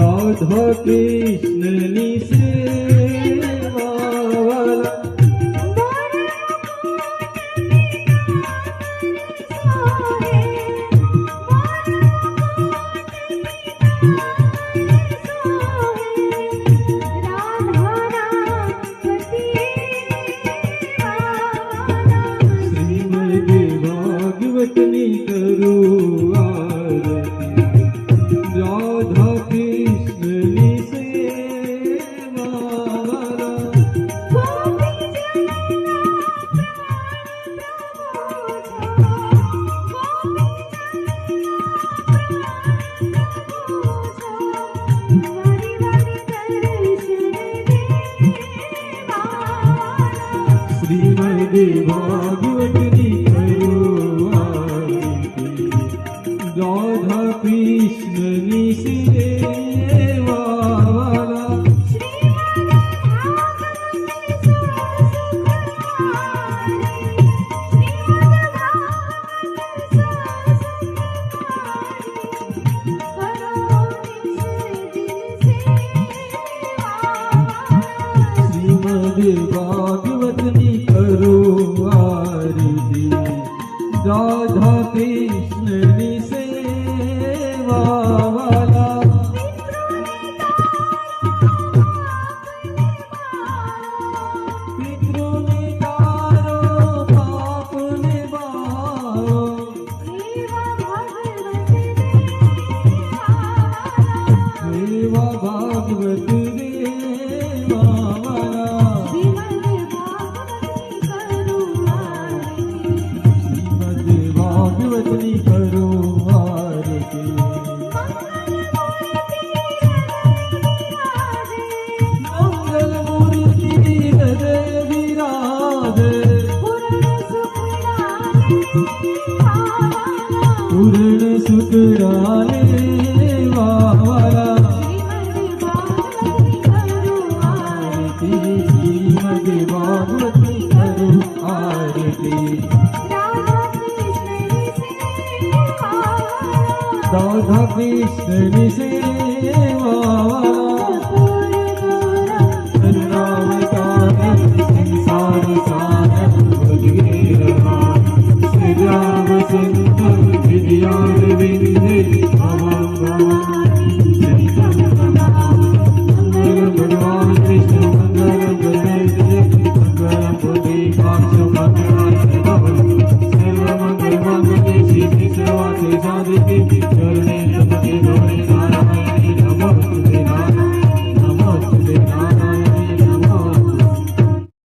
રાધા કૃષ્ણની સેવા ભાગવતની કરું આરતી રાધા કૃષ્ણની શ્રીમદ ભાગવતની રાધા કૃષ્ણની સેવા શ્રીમદ ભાગવતની કરું આરતી રાધા કૃષ્ણની સેવા પિતૃને તારો પાપને બારો સેવા ભાગવત ભાગવતની કરું આરતી મંગલ મૂર્તિ હૃદય વિરાજે પૂર્ણ શુક્રાલે વાલા શ્રીમદ ભાગવતની કરું આરતી રાધા કૃષ્ણની સેવા સંસાર સાગર શ્રી રામ સુંદર વિદ્યારવિંદે મંગલમ ભગવાન કૃષ્ણ મંગલમ મંગલમ પુંડરીકાક્ષ મંગલાય સર્વ મંગલ મંગલે સિદ્ધિ સર્વાર્થ સાધિકે